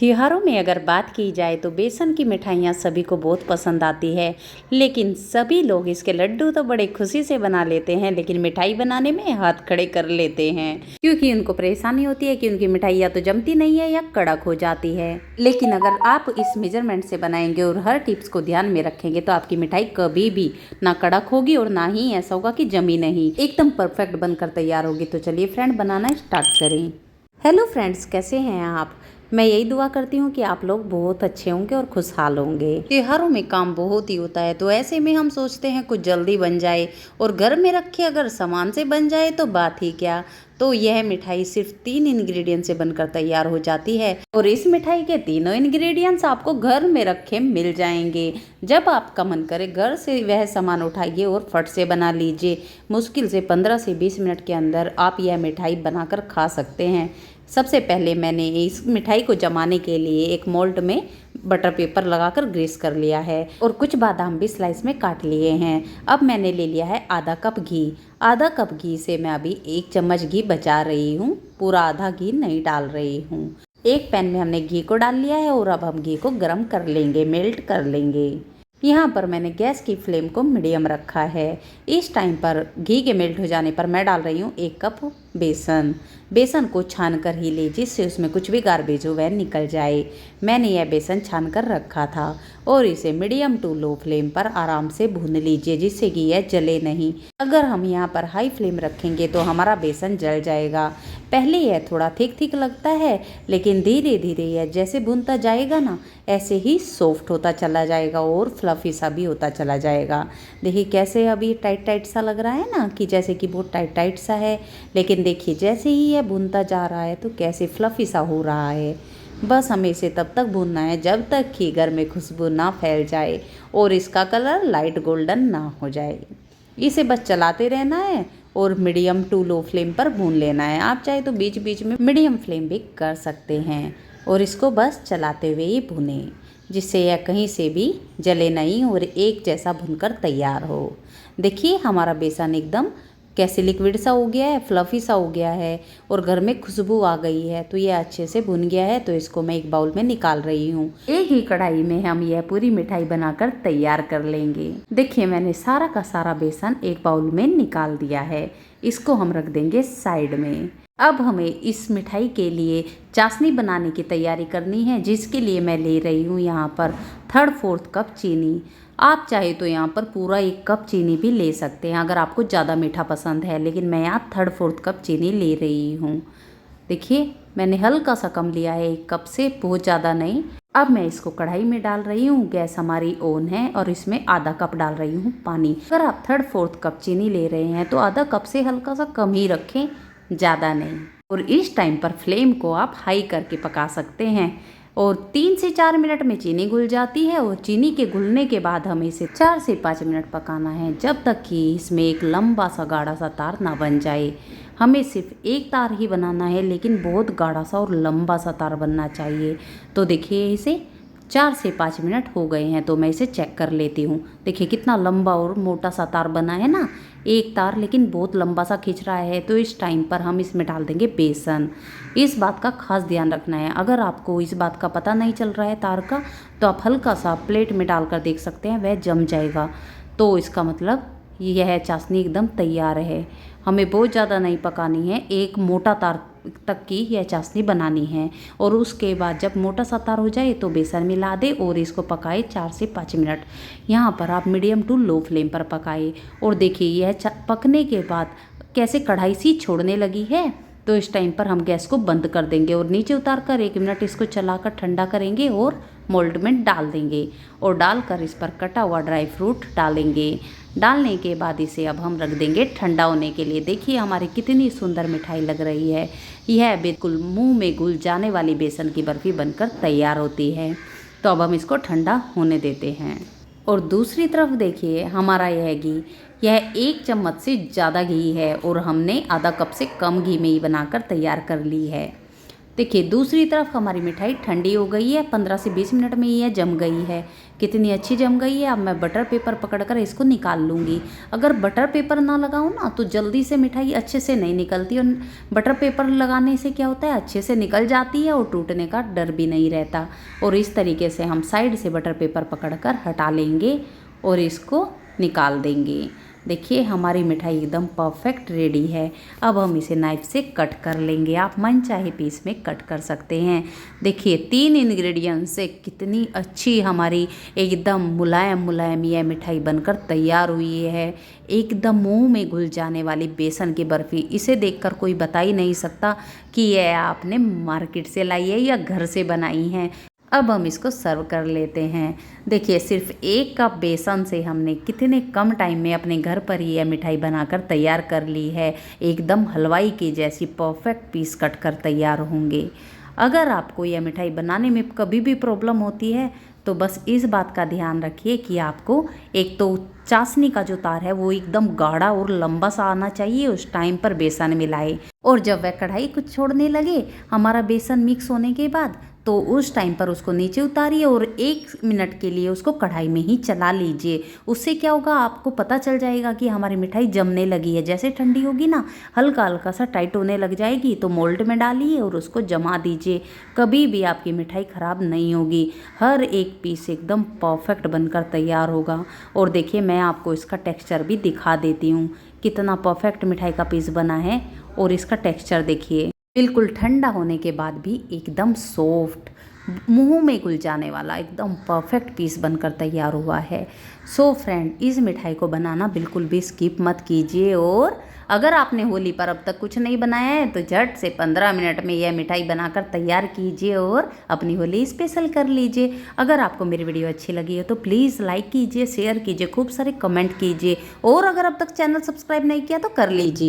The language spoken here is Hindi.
त्योहारों में अगर बात की जाए तो बेसन की मिठाइयाँ सभी को बहुत पसंद आती है, लेकिन सभी लोग इसके लड्डू तो बड़े खुशी से बना लेते हैं, लेकिन मिठाई बनाने में हाथ खड़े कर लेते हैं क्योंकि उनको परेशानी होती है कि उनकी मिठाई या तो जमती नहीं है या कड़क हो जाती है। लेकिन अगर आप इस मेजरमेंट से बनाएंगे और हर टिप्स को ध्यान में रखेंगे तो आपकी मिठाई कभी भी ना कड़क होगी और ना ही ऐसा होगा कि जमी नहीं, एकदम परफेक्ट बनकर तैयार होगी। तो चलिए फ्रेंड, बनाना स्टार्ट करें। हेलो फ्रेंड्स, कैसे हैं आप? मैं यही दुआ करती हूँ कि आप लोग बहुत अच्छे होंगे और खुशहाल होंगे। त्योहारों में काम बहुत ही होता है, तो ऐसे में हम सोचते हैं कुछ जल्दी बन जाए और घर में रखे अगर सामान से बन जाए तो बात ही क्या। तो यह मिठाई सिर्फ 3 इंग्रेडिएंट से बनकर तैयार हो जाती है और इस मिठाई के तीनों इंग्रेडिएंट्स आपको घर में रखे मिल जाएंगे। जब आपका मन करे घर से वह सामान उठाइए और फट से बना लीजिए। मुश्किल से 15 से 20 मिनट के अंदर आप यह मिठाई बनाकर खा सकते हैं। सबसे पहले मैंने इस मिठाई को जमाने के लिए एक मोल्ड में बटर पेपर लगाकर ग्रीस कर लिया है और कुछ बादाम भी स्लाइस में काट लिए हैं। अब मैंने ले लिया है आधा कप घी। आधा कप घी से मैं अभी 1 चम्मच घी बचा रही हूँ, पूरा आधा घी नहीं डाल रही हूँ। एक पैन में हमने घी को डाल लिया है और अब हम घी को गर्म कर लेंगे, मेल्ट कर लेंगे। यहाँ पर मैंने गैस की फ्लेम को मीडियम रखा है। इस टाइम पर घी के मेल्ट हो जाने पर मैं डाल रही हूँ 1 कप बेसन। बेसन को छान कर ही ले, जिससे उसमें कुछ भी गार्बेज हो वह निकल जाए। मैंने यह बेसन छान कर रखा था और इसे मीडियम टू लो फ्लेम पर आराम से भून लीजिए, जिससे कि यह जले नहीं। अगर हम यहाँ पर हाई फ्लेम रखेंगे तो हमारा बेसन जल जाएगा। पहले यह थोड़ा थिक लगता है, लेकिन धीरे धीरे यह जैसे भूनता जाएगा ना, ऐसे ही सॉफ्ट होता चला जाएगा और फ्लफी सा भी होता चला जाएगा। देखिए कैसे अभी टाइट सा लग रहा है ना, कि जैसे कि बहुत टाइट सा है, लेकिन देखिए जैसे ही यह भूनता जा रहा है तो कैसे फ्लफी सा हो रहा है। बस हमें इसे तब तक भूनना है जब तक कि घर में खुशबू ना फैल जाए और इसका कलर लाइट गोल्डन ना हो जाए। इसे बस चलाते रहना है और मीडियम टू लो फ्लेम पर भून लेना है। आप चाहे तो बीच बीच में मीडियम फ्लेम भी कर सकते हैं और इसको बस चलाते हुए ही भूनें, जिससे यह कहीं से भी जले नहीं और एक जैसा भुनकर तैयार हो। देखिए हमारा बेसन एकदम कैसे लिक्विड सा हो गया है, फ्लफी सा हो गया है और घर में खुशबू आ गई है। तो ये अच्छे से भुन गया है, तो इसको मैं एक बाउल में निकाल रही हूँ। एक ही कढ़ाई में हम यह पूरी मिठाई बनाकर तैयार कर लेंगे। देखिए मैंने सारा का सारा बेसन एक बाउल में निकाल दिया है। इसको हम रख देंगे साइड में। अब हमें इस मिठाई के लिए चाशनी बनाने की तैयारी करनी है, जिसके लिए मैं ले रही हूँ यहाँ पर 3/4 कप चीनी। आप चाहे तो यहाँ पर पूरा 1 कप चीनी भी ले सकते हैं अगर आपको ज़्यादा मीठा पसंद है, लेकिन मैं यहाँ 3/4 कप चीनी ले रही हूँ। देखिए मैंने हल्का सा कम लिया है 1 कप से, बहुत ज़्यादा नहीं। अब मैं इसको कढ़ाई में डाल रही हूँ। गैस हमारी ऑन है और इसमें आधा कप डाल रही हूँ पानी। अगर आप 3/4 कप चीनी ले रहे हैं तो आधा कप से हल्का सा कम ही रखें, ज़्यादा नहीं। और इस टाइम पर फ्लेम को आप हाई करके पका सकते हैं और 3 से 4 मिनट में चीनी घुल जाती है और चीनी के घुलने के बाद हमें इसे 4 से 5 मिनट पकाना है, जब तक कि इसमें एक लंबा सा गाढ़ा सा तार ना बन जाए। हमें सिर्फ एक तार ही बनाना है, लेकिन बहुत गाढ़ा सा और लंबा सा तार बनना चाहिए। तो देखिए इसे 4 से 5 मिनट हो गए हैं, तो मैं इसे चेक कर लेती हूँ। देखिए कितना लंबा और मोटा सा तार बना है ना, एक तार लेकिन बहुत लंबा सा खींच रहा है। तो इस टाइम पर हम इसमें डाल देंगे बेसन। इस बात का खास ध्यान रखना है, अगर आपको इस बात का पता नहीं चल रहा है तार का, तो आप हल्का सा प्लेट में डालकर देख सकते हैं, वह जम जाएगा। तो इसका मतलब यह चाशनी एकदम तैयार है। हमें बहुत ज़्यादा नहीं पकानी है, एक मोटा तार तक की यह चाशनी बनानी है। और उसके बाद जब मोटा सा तार हो जाए तो बेसन मिला दे और इसको पकाए 4 से 5 मिनट। यहाँ पर आप मीडियम टू लो फ्लेम पर पकाए और देखिए यह पकने के बाद कैसे कढ़ाई सी छोड़ने लगी है। तो इस टाइम पर हम गैस को बंद कर देंगे और नीचे उतार कर 1 मिनट इसको चलाकर ठंडा करेंगे और मोल्ड में डाल देंगे और डालकर इस पर कटा हुआ ड्राई फ्रूट डालेंगे। डालने के बाद इसे अब हम रख देंगे ठंडा होने के लिए। देखिए हमारी कितनी सुंदर मिठाई लग रही है। यह बिल्कुल मुंह में घुल जाने वाली बेसन की बर्फ़ी बनकर तैयार होती है। तो अब हम इसको ठंडा होने देते हैं। और दूसरी तरफ देखिए हमारा यह घी, यह 1 चम्मच से ज़्यादा घी है और हमने आधा कप से कम घी में ही बनाकर तैयार कर ली है। देखिए दूसरी तरफ हमारी मिठाई ठंडी हो गई है, 15 से 20 मिनट में ये जम गई है। कितनी अच्छी जम गई है। अब मैं बटर पेपर पकड़कर इसको निकाल लूँगी। अगर बटर पेपर ना लगाओ ना तो जल्दी से मिठाई अच्छे से नहीं निकलती, और बटर पेपर लगाने से क्या होता है, अच्छे से निकल जाती है और टूटने का डर भी नहीं रहता। और इस तरीके से हम साइड से बटर पेपर पकड़कर हटा लेंगे और इसको निकाल देंगे। देखिए हमारी मिठाई एकदम परफेक्ट रेडी है। अब हम इसे नाइफ से कट कर लेंगे। आप मन चाहे पीस में कट कर सकते हैं। देखिए 3 इंग्रेडिएंट्स से कितनी अच्छी हमारी एकदम मुलायम मुलायम यह मिठाई बनकर तैयार हुई है। एकदम मुंह में घुल जाने वाली बेसन की बर्फ़ी। इसे देखकर कोई बता ही नहीं सकता कि यह आपने मार्केट से लाई है या घर से बनाई है। अब हम इसको सर्व कर लेते हैं। देखिए सिर्फ 1 कप बेसन से हमने कितने कम टाइम में अपने घर पर ही यह मिठाई बनाकर तैयार कर ली है। एकदम हलवाई की जैसी परफेक्ट पीस कट कर तैयार होंगे। अगर आपको यह मिठाई बनाने में कभी भी प्रॉब्लम होती है तो बस इस बात का ध्यान रखिए कि आपको एक तो चाशनी का जो तार है वो एकदम गाढ़ा और लंबा सा आना चाहिए। उस टाइम पर बेसन मिलाए, और जब वह कढ़ाई कुछ छोड़ने लगे हमारा बेसन मिक्स होने के बाद, तो उस टाइम पर उसको नीचे उतारिए और 1 मिनट के लिए उसको कढ़ाई में ही चला लीजिए। उससे क्या होगा, आपको पता चल जाएगा कि हमारी मिठाई जमने लगी है। जैसे ठंडी होगी ना, हल्का हल्का सा टाइट होने लग जाएगी तो मोल्ड में डालिए और उसको जमा दीजिए। कभी भी आपकी मिठाई ख़राब नहीं होगी। हर एक पीस एकदम परफेक्ट बनकर तैयार होगा। और देखिए मैं आपको इसका टेक्स्चर भी दिखा देती हूँ, कितना परफेक्ट मिठाई का पीस बना है। और इसका टेक्स्चर देखिए, बिल्कुल ठंडा होने के बाद भी एकदम सॉफ्ट, मुंह में घुल जाने वाला एकदम परफेक्ट पीस बनकर तैयार हुआ है। सो फ्रेंड, इस मिठाई को बनाना बिल्कुल भी स्किप मत कीजिए। और अगर आपने होली पर अब तक कुछ नहीं बनाया है तो झट से 15 मिनट में यह मिठाई बनाकर तैयार कीजिए और अपनी होली स्पेशल कर लीजिए। अगर आपको मेरी वीडियो अच्छी लगी है तो प्लीज़ लाइक कीजिए, शेयर कीजिए, खूब सारे कमेंट कीजिए, और अगर अब तक चैनल सब्सक्राइब नहीं किया तो कर लीजिए।